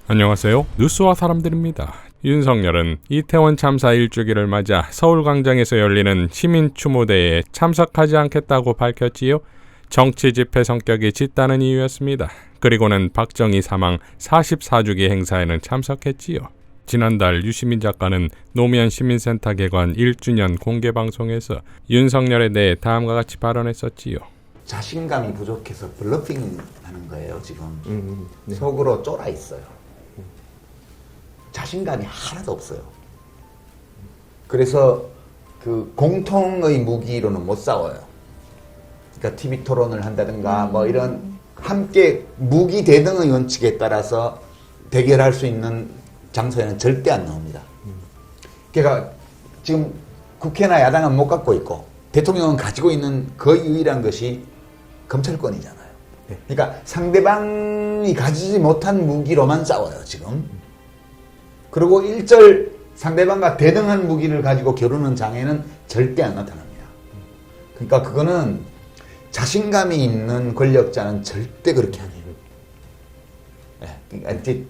안녕하세요. 뉴스와 사람들입니다. 윤석열은 이태원 참사 1주기를 맞아 서울광장에서 열리는 시민추모대회에 참석하지 않겠다고 밝혔지요. 정치 집회 성격이 짙다는 이유였습니다. 그리고는 박정희 사망 44주기 행사에는 참석했지요. 지난달 유시민 작가는 노무현 시민센터 개관 1주년 공개방송에서 윤석열에 대해 다음과 같이 발언했었지요. 자신감이 부족해서 블러핑 하는 거예요, 지금. 네. 속으로 쫄아 있어요. 자신감이 하나도 없어요. 그래서 그 공통의 무기로는 못 싸워요. 그러니까 TV 토론을 한다든가 뭐 이런 함께 무기 대등의 원칙에 따라서 대결할 수 있는 장소에는 절대 안 나옵니다. 그러니까 지금 국회나 야당은 못 갖고 있고 대통령은 가지고 있는 거의 유일한 것이 검찰권이잖아요. 그러니까 상대방이 가지지 못한 무기로만 싸워요, 지금. 그리고 일절 상대방과 대등한 무기를 가지고 겨루는 장애는 절대 안 나타납니다. 그러니까 그거는 자신감이 있는 권력자는 절대 그렇게 안 해요. 그러니까 이제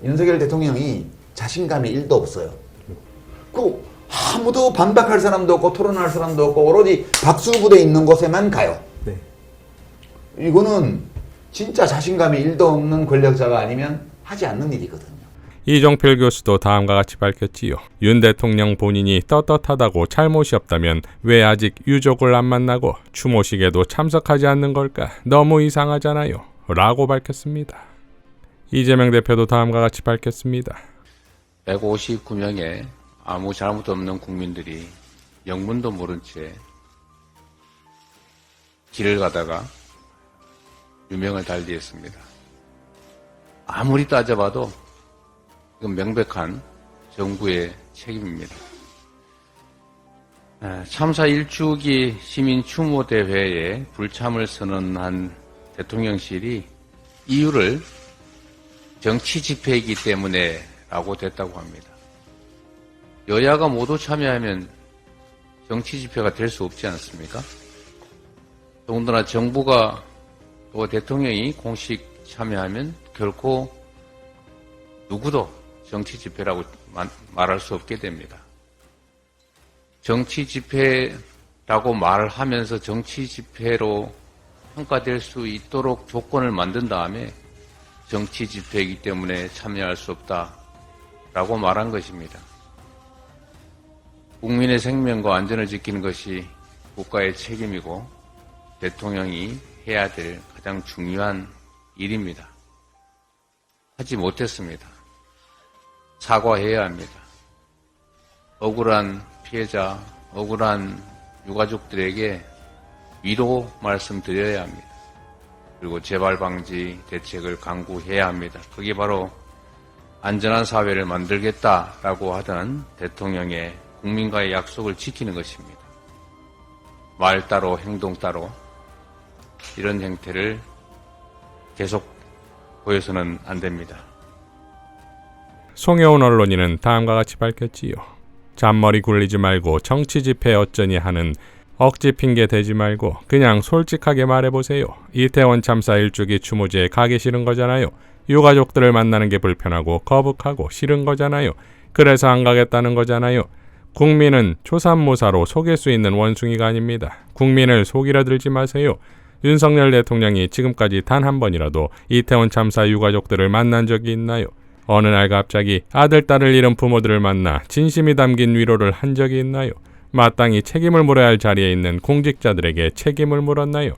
윤석열 대통령이 자신감이 1도 없어요. 그 아무도 반박할 사람도 없고 토론할 사람도 없고 오로지 박수부대 있는 곳에만 가요. 네. 이거는 진짜 자신감이 1도 없는 권력자가 아니면 하지 않는 일이거든요. 이종필 교수도 다음과 같이 밝혔지요. 윤 대통령 본인이 떳떳하다고 잘못이 없다면 왜 아직 유족을 안 만나고 추모식에도 참석하지 않는 걸까? 너무 이상하잖아요. 라고 밝혔습니다. 이재명 대표도 다음과 같이 밝혔습니다. 159명의 아무 잘못 없는 국민들이 영문도 모른 채 길을 가다가 유명을 달리했습니다. 아무리 따져봐도 이건 명백한 정부의 책임입니다. 참사 1주기 시민추모대회에 불참을 선언한 대통령실이 이유를 정치 집회이기 때문에 라고 됐다고 합니다. 여야가 모두 참여하면 정치 집회가 될 수 없지 않습니까? 더군다나 정부가 또 대통령이 공식 참여하면 결코 누구도 정치 집회라고 말할 수 없게 됩니다. 정치 집회라고 말을 하면서 정치 집회로 평가될 수 있도록 조건을 만든 다음에 정치 집회이기 때문에 참여할 수 없다라고 말한 것입니다. 국민의 생명과 안전을 지키는 것이 국가의 책임이고 대통령이 해야 될 가장 중요한 일입니다. 하지 못했습니다. 사과해야 합니다. 억울한 피해자, 억울한 유가족들에게 위로 말씀드려야 합니다. 그리고 재발 방지 대책을 강구해야 합니다. 그게 바로 안전한 사회를 만들겠다라고 하던 대통령의 국민과의 약속을 지키는 것입니다. 말 따로 행동 따로 이런 행태를 계속 보여서는 안 됩니다. 송혜원 언론인은 다음과 같이 밝혔지요. 잔머리 굴리지 말고 정치 집회 어쩌니 하는 억지 핑계 대지 말고 그냥 솔직하게 말해보세요. 이태원 참사 1주기 추모제에 가기 싫은 거잖아요. 유가족들을 만나는 게 불편하고 거북하고 싫은 거잖아요. 그래서 안 가겠다는 거잖아요. 국민은 조삼모사로 속일 수 있는 원숭이가 아닙니다. 국민을 속이려 들지 마세요. 윤석열 대통령이 지금까지 단 한 번이라도 이태원 참사 유가족들을 만난 적이 있나요? 어느 날 갑자기 아들, 딸을 잃은 부모들을 만나 진심이 담긴 위로를 한 적이 있나요? 마땅히 책임을 물어야 할 자리에 있는 공직자들에게 책임을 물었나요?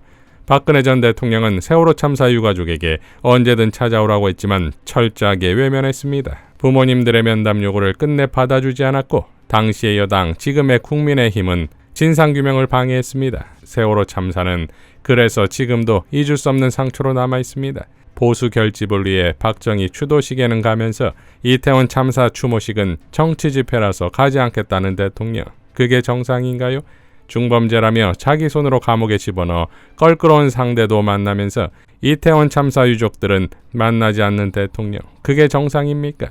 박근혜 전 대통령은 세월호 참사 유가족에게 언제든 찾아오라고 했지만 철저하게 외면했습니다. 부모님들의 면담 요구를 끝내 받아주지 않았고 당시의 여당, 지금의 국민의힘은 진상규명을 방해했습니다. 세월호 참사는 그래서 지금도 잊을 수 없는 상처로 남아있습니다. 보수 결집을 위해 박정희 추도식에는 가면서 이태원 참사 추모식은 정치 집회라서 가지 않겠다는 대통령. 그게 정상인가요? 중범죄라며 자기 손으로 감옥에 집어넣어 껄끄러운 상대도 만나면서 이태원 참사 유족들은 만나지 않는 대통령. 그게 정상입니까?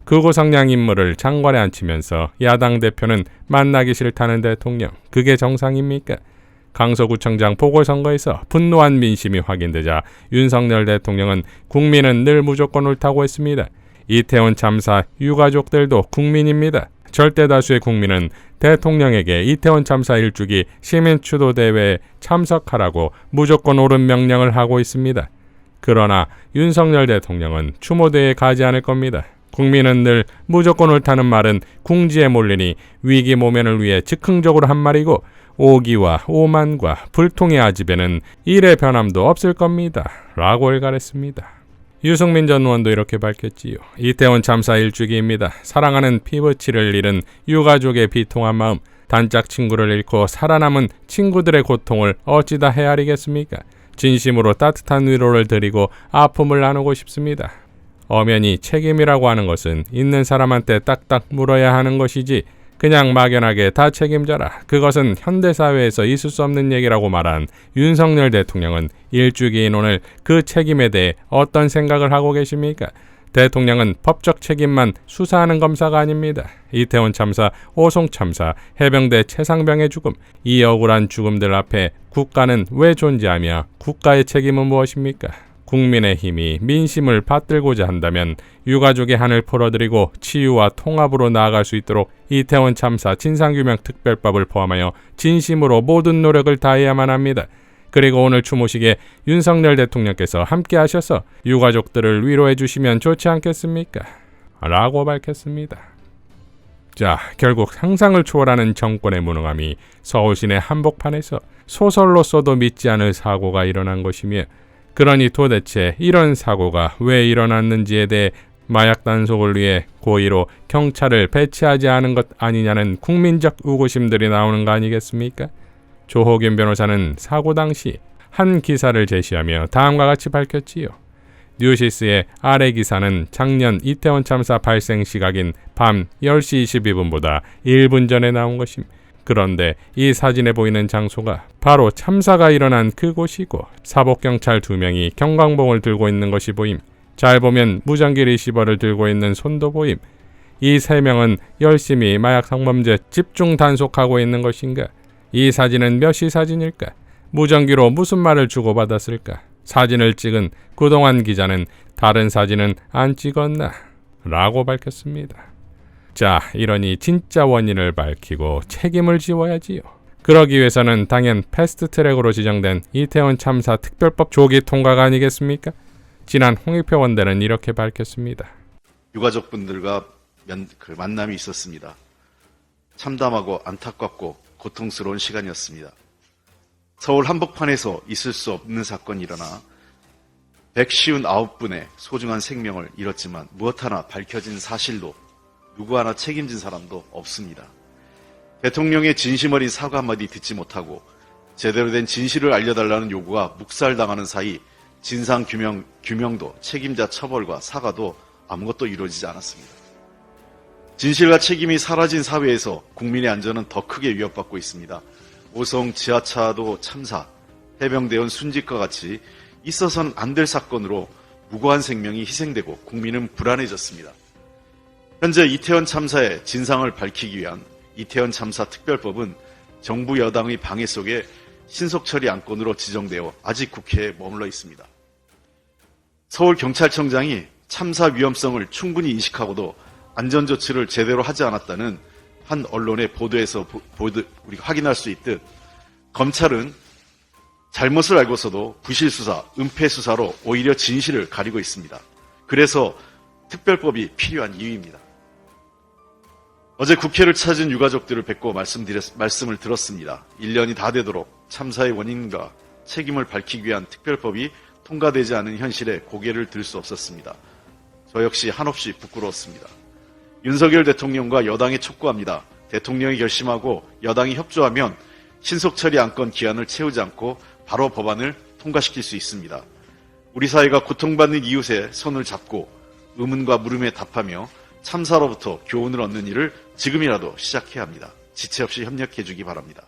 극우성량 인물을 장관에 앉히면서 야당 대표는 만나기 싫다는 대통령. 그게 정상입니까? 강서구청장 보궐선거에서 분노한 민심이 확인되자 윤석열 대통령은 국민은 늘 무조건 옳다고 했습니다. 이태원 참사 유가족들도 국민입니다. 절대 다수의 국민은 대통령에게 이태원 참사 일주기 시민추도대회에 참석하라고 무조건 옳은 명령을 하고 있습니다. 그러나 윤석열 대통령은 추모대회에 가지 않을 겁니다. 국민은 늘 무조건 옳다는 말은 궁지에 몰리니 위기 모면을 위해 즉흥적으로 한 말이고 오기와 오만과 불통의 아집에는 일의 변함도 없을 겁니다. 라고 일갈했습니다. 유승민 전 의원도 이렇게 밝혔지요. 이태원 참사 일주기입니다. 사랑하는 피부치를 잃은 유가족의 비통한 마음, 단짝 친구를 잃고 살아남은 친구들의 고통을 어찌다 헤아리겠습니까? 진심으로 따뜻한 위로를 드리고 아픔을 나누고 싶습니다. 엄연히 책임이라고 하는 것은 있는 사람한테 딱딱 물어야 하는 것이지 그냥 막연하게 다 책임져라. 그것은 현대사회에서 있을 수 없는 얘기라고 말한 윤석열 대통령은 일주기인 오늘 그 책임에 대해 어떤 생각을 하고 계십니까? 대통령은 법적 책임만 수사하는 검사가 아닙니다. 이태원 참사, 오송 참사, 해병대 최상병의 죽음, 이 억울한 죽음들 앞에 국가는 왜 존재하며 국가의 책임은 무엇입니까? 국민의 힘이 민심을 받들고자 한다면 유가족의 한을 풀어드리고 치유와 통합으로 나아갈 수 있도록 이태원 참사 진상규명 특별법을 포함하여 진심으로 모든 노력을 다해야만 합니다. 그리고 오늘 추모식에 윤석열 대통령께서 함께 하셔서 유가족들을 위로해 주시면 좋지 않겠습니까? 라고 밝혔습니다. 자, 결국 상상을 초월하는 정권의 무능함이 서울시내 한복판에서 소설로 써도 믿지 않을 사고가 일어난 것이며 그러니 도대체 이런 사고가 왜 일어났는지에 대해 마약 단속을 위해 고의로 경찰을 배치하지 않은 것 아니냐는 국민적 의구심들이 나오는 거 아니겠습니까? 조호균 변호사는 사고 당시 한 기사를 제시하며 다음과 같이 밝혔지요. 뉴시스의 아래 기사는 작년 이태원 참사 발생 시각인 밤 10시 22분보다 1분 전에 나온 것임. 그런데 이 사진에 보이는 장소가 바로 참사가 일어난 그곳이고 사복경찰 2명이 경광봉을 들고 있는 것이 보임. 잘 보면 무전기 리시버를 들고 있는 손도 보임. 이 3명은 열심히 마약 성범죄 집중 단속하고 있는 것인가? 이 사진은 몇 시 사진일까? 무전기로 무슨 말을 주고받았을까? 사진을 찍은 구동환 기자는 다른 사진은 안 찍었나? 라고 밝혔습니다. 자, 이러니 진짜 원인을 밝히고 책임을 지워야지요. 그러기 위해서는 당연 패스트트랙으로 지정된 이태원 참사 특별법 조기 통과가 아니겠습니까? 지난 홍익표 원대는 이렇게 밝혔습니다. 유가족분들과 만남이 있었습니다. 참담하고 안타깝고 고통스러운 시간이었습니다. 서울 한복판에서 있을 수 없는 사건이 일어나 159분의 소중한 생명을 잃었지만 무엇 하나 밝혀진 사실도 누구 하나 책임진 사람도 없습니다. 대통령의 진심 어린 사과 한마디 듣지 못하고 제대로 된 진실을 알려달라는 요구가 묵살당하는 사이 진상규명도 책임자 처벌과 사과도 아무것도 이루어지지 않았습니다. 진실과 책임이 사라진 사회에서 국민의 안전은 더 크게 위협받고 있습니다. 오송 지하차도 참사, 해병대원 순직과 같이 있어서는 안 될 사건으로 무고한 생명이 희생되고 국민은 불안해졌습니다. 현재 이태원 참사의 진상을 밝히기 위한 이태원 참사 특별법은 정부 여당의 방해 속에 신속처리 안건으로 지정되어 아직 국회에 머물러 있습니다. 서울경찰청장이 참사 위험성을 충분히 인식하고도 안전조치를 제대로 하지 않았다는 한 언론의 보도에서 우리가 확인할 수 있듯 검찰은 잘못을 알고서도 부실수사, 은폐수사로 오히려 진실을 가리고 있습니다. 그래서 특별법이 필요한 이유입니다. 어제 국회를 찾은 유가족들을 뵙고 말씀을 들었습니다. 1년이 다 되도록 참사의 원인과 책임을 밝히기 위한 특별법이 통과되지 않은 현실에 고개를 들 수 없었습니다. 저 역시 한없이 부끄러웠습니다. 윤석열 대통령과 여당에 촉구합니다. 대통령이 결심하고 여당이 협조하면 신속처리 안건 기한을 채우지 않고 바로 법안을 통과시킬 수 있습니다. 우리 사회가 고통받는 이웃의 손을 잡고 의문과 물음에 답하며 참사로부터 교훈을 얻는 일을 지금이라도 시작해야 합니다. 지체 없이 협력해 주기 바랍니다.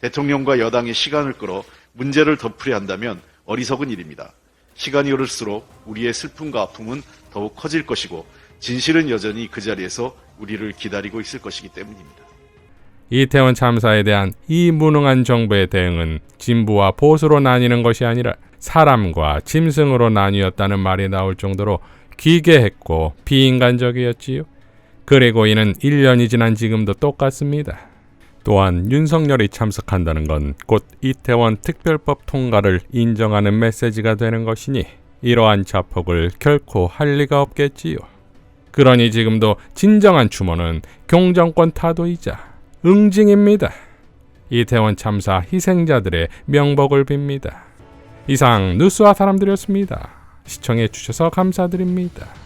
대통령과 여당의 시간을 끌어 문제를 덮으려 한다면 어리석은 일입니다. 시간이 흐를수록 우리의 슬픔과 아픔은 더욱 커질 것이고 진실은 여전히 그 자리에서 우리를 기다리고 있을 것이기 때문입니다. 이태원 참사에 대한 이 무능한 정부의 대응은 진보와 보수로 나뉘는 것이 아니라 사람과 짐승으로 나뉘었다는 말이 나올 정도로 기괴했고 비인간적이었지요. 그리고 이는 1년이 지난 지금도 똑같습니다. 또한 윤석열이 참석한다는 건 곧 이태원 특별법 통과를 인정하는 메시지가 되는 것이니 이러한 자폭을 결코 할 리가 없겠지요. 그러니 지금도 진정한 추모는 경정권 타도이자 응징입니다. 이태원 참사 희생자들의 명복을 빕니다. 이상 뉴스와 사람들이었습니다. 시청해 주셔서 감사드립니다.